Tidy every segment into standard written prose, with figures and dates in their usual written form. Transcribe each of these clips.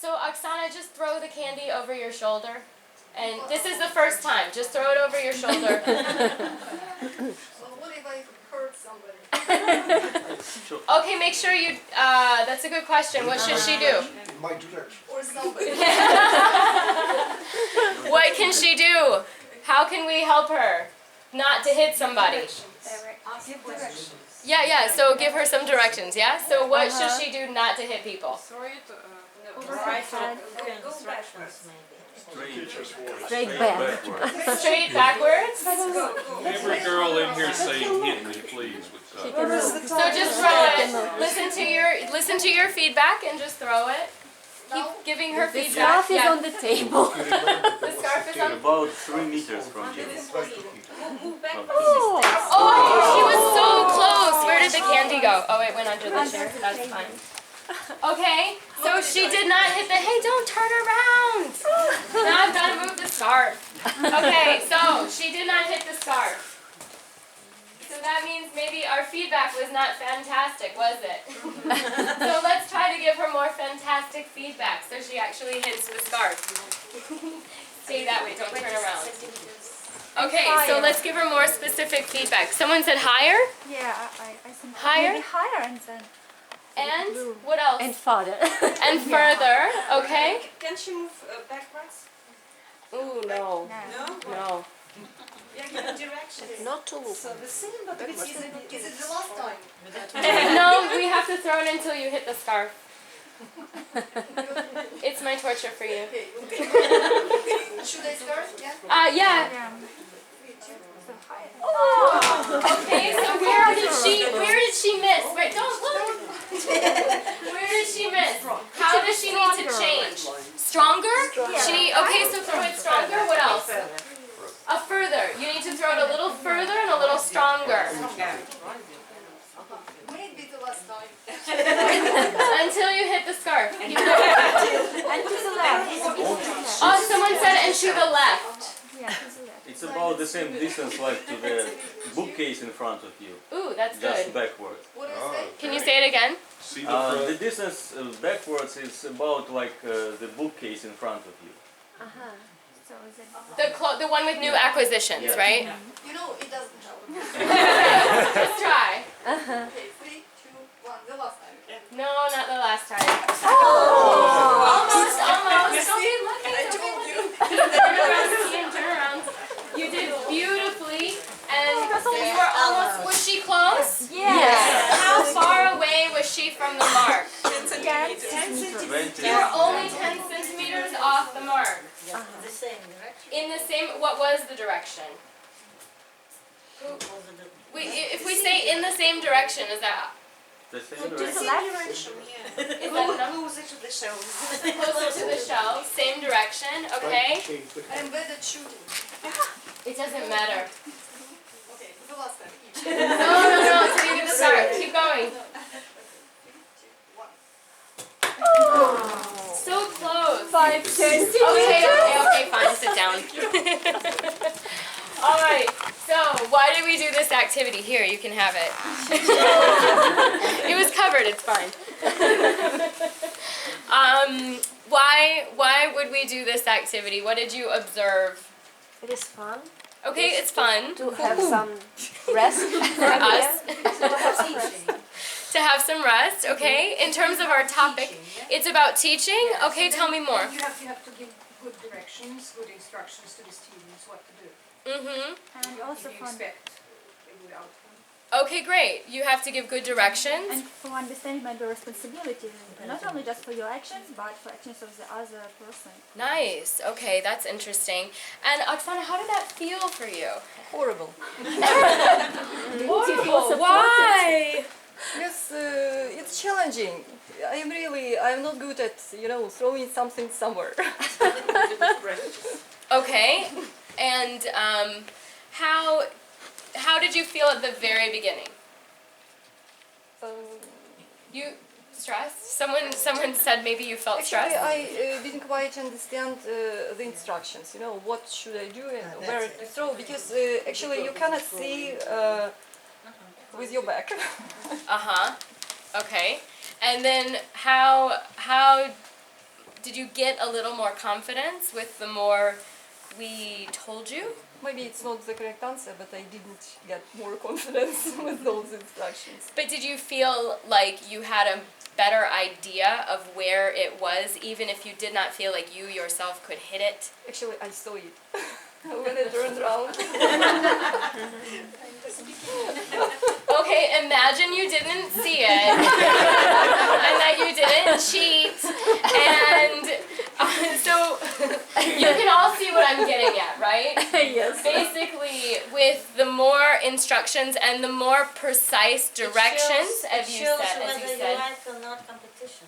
So Oksana, just throw the candy over your shoulder. And this is the first time. Just throw it over your shoulder. Well, what if I hurt somebody? Okay, make sure you, that's a good question. What should she do? My direction. Or somebody? What can she do? How can we help her not to hit somebody? Yeah, so give her some directions, yeah? So what should she do not to hit people? Straight back. Straight backwards? Every girl in here saying hit me, please. So just throw it. Listen to your feedback and just throw it. Keep giving her The feedback. scarf is on the table. The scarf is on. About 3 meters from you. Oh, she was so close. Where did the candy go? Oh, it went under the chair. That's fine. Okay, so she did not hit the, hey, don't turn around. Now I've got to move the scarf. Okay, so she did not hit the scarf. So that means maybe our feedback was not fantastic, was it? So let's try to give her more fantastic feedback so she actually hits the scarf. Stay that way, don't turn around. Okay, so let's give her more specific feedback. Someone said higher? Yeah, I think Higher? maybe higher and then And what else? And farther. And further, okay? Can she move backwards? Ooh, no. No. Yeah, give a direction. Not too. So the same, but is it the last time? No, we have to throw it until you hit the scarf. It's my torture for you. Okay. Should I start? Yeah. Yeah. so higher. Okay, so where did she miss? Wait, don't look. Where did she miss? How does she need to change? Stronger? Okay, so throw it stronger. What else? Further. You need to throw it a little further and a little stronger. Maybe the last time. Until you hit the scarf. Keep going. And to the left. Oh, someone said and to the left. Yeah, to the left. It's about the same distance like to the bookcase in front of you. Ooh, that's Just good. backwards. What do I say? Can you say it again? See the front? The distance backwards is about like the bookcase in front of you. So is it The one with new acquisitions, Yeah. right? You know, it doesn't help. Just try. Okay, 3, 2, 1, the last time. No, not the last time. Almost. Almost. Don't be looking. I told you. Turn around, Ian, turn around. You did beautifully, and you were almost. Was she close? Yes. How far away was she from the mark? 10 centimeters. 10 centimeters. You were only 10 centimeters off the mark. The same direction. In the same. What was the direction? If we say in the same direction, is that? The same The direction. same direction, yeah. Is that enough? Closer to the shells. Closer to the shell. Same direction. Okay. I'm bad at shooting. It doesn't matter. Okay, the last time. Each. No. Until you get the start. Keep going. 3, 2, 1. So close. 5 centimeters. Okay, fine, sit down. All right, so why did we do this activity? Here, you can have it. It was covered, it's fine. Why would we do this activity? What did you observe? It is fun Okay, it's fun to have some rest for us. To have some rest, okay? In terms of our topic, it's about teaching. Okay, tell me more. You have to give good directions, good instructions to the students what to do. Mm-hmm. and also You fun expect a good outcome. Okay, great. You have to give good directions. and for understanding the responsibility, not only just for your actions but for actions of the other person. Nice. Okay, that's interesting. And Oksana, how did that feel for you? horrible. Horrible. Why? Yes, it's challenging. I'm not good at, throwing something somewhere. Okay. And how did you feel at the very beginning? You stressed? Someone said maybe you felt Actually, stressed. I didn't quite understand the instructions, what should I do and where to throw, because actually you cannot see with your back. Uh-huh. Okay. And then how did you get a little more confidence with the more we told you? Maybe it's not the correct answer, but I didn't get more confidence with those instructions. But did you feel like you had a better idea of where it was, even if you did not feel like you yourself could hit it? Actually, I saw it when I turned around. Okay, imagine you didn't see it, and that you didn't cheat, and so you can all see what I'm getting at, right? Yes. Basically, with the more instructions and the more precise directions, It as you shows said, whether you like or not competition.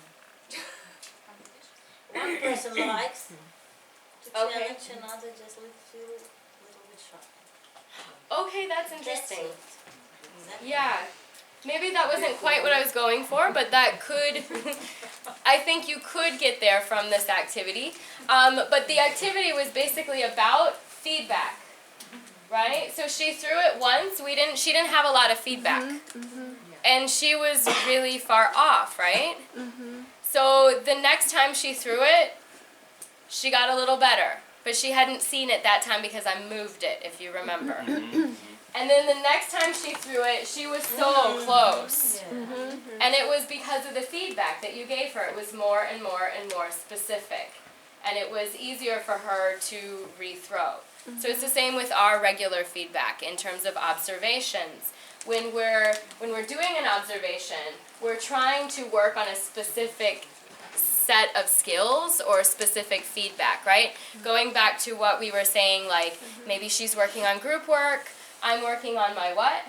One person likes to Okay. challenge another, just feel a little bit shy. Okay, that's interesting. That's it. Exactly. Yeah. Maybe that wasn't quite what I was going for, but that could, I think you could get there from this activity. But the activity was basically about feedback, right? So she threw it once, she didn't have a lot of feedback. And she was really far off, right? So the next time she threw it, she got a little better. But she hadn't seen it that time because I moved it, if you remember. And then the next time she threw it, she was so close. And it was because of the feedback that you gave her. It was more and more and more specific. And it was easier for her to rethrow. So it's the same with our regular feedback in terms of observations. When we're doing an observation, we're trying to work on a specific set of skills or specific feedback, right? Going back to what we were saying, like maybe she's working on group work, I'm working on my what?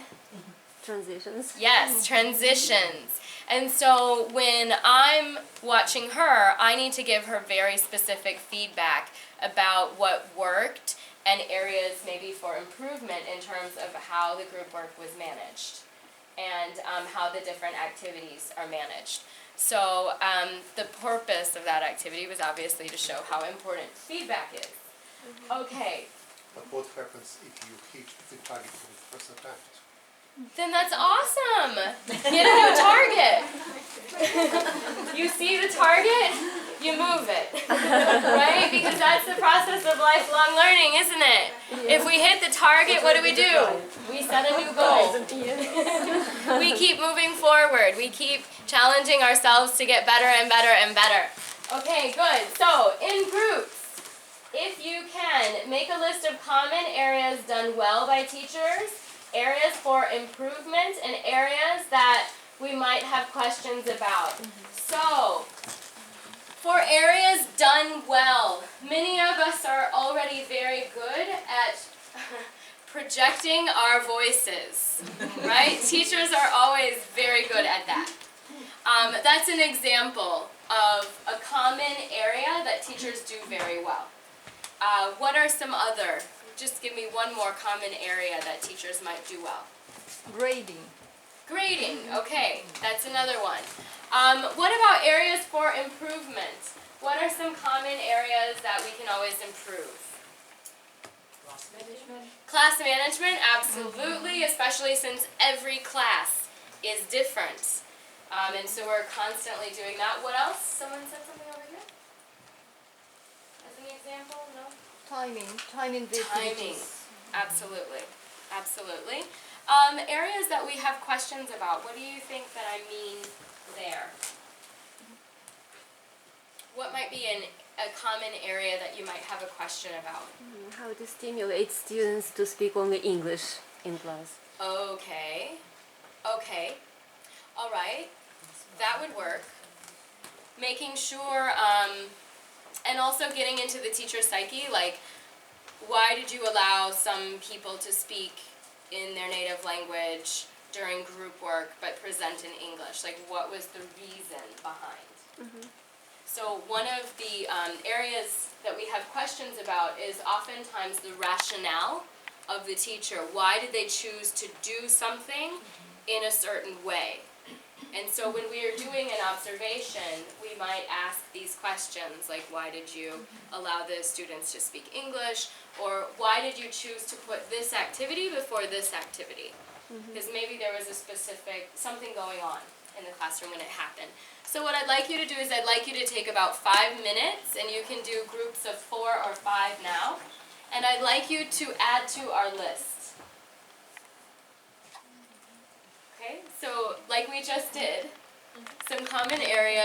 Transitions. Yes, transitions. And so when I'm watching her, I need to give her very specific feedback about what worked and areas maybe for improvement in terms of how the group work was managed and how the different activities are managed. So the purpose of that activity was obviously to show how important feedback is. Okay. But what happens if you hit the target for the first attempt? Then that's awesome! Get a new target! You see the target, you move it. Right? Because that's the process of lifelong learning, isn't it? If we hit the target, what do? We set a new goal. We keep moving forward. We keep challenging ourselves to get better and better and better. Okay, good. So, in groups, if you can, make a list of common areas done well by teachers, areas for improvement, and areas that we might have questions about. So, for areas done well, many of us are already very good at projecting our voices, right? Teachers are always very good at that. That's an example of a common area that teachers do very well. What are some other? Just give me one more common area that teachers might do well. Grading. Grading, okay, that's another one. What about areas for improvement? What are some common areas that we can always improve? Class management. Class management, absolutely, especially since every class is different. And so we're constantly doing that. What else? Someone said something over here? As an example, no? Timing the Timing, activities. absolutely, absolutely. Areas that we have questions about, what do you think that I mean there? What might be a common area that you might have a question about? How to stimulate students to speak only English in class. Okay, okay, all right, that would work. Making sure, and also getting into the teacher's psyche, like, why did you allow some people to speak in their native language during group work but present in English? Like, what was the reason behind? So one of the areas that we have questions about is oftentimes the rationale of the teacher. Why did they choose to do something in a certain way? And so when we are doing an observation, we might ask these questions, like why did you allow the students to speak English? Or why did you choose to put this activity before this activity? Because maybe there was a specific, something going on. in the classroom when it happened. So what I'd like you to do is I'd like you to take about 5 minutes, and you can do groups of 4 or 5 now. And I'd like you to add to our list. Okay, so like we just did, some common areas.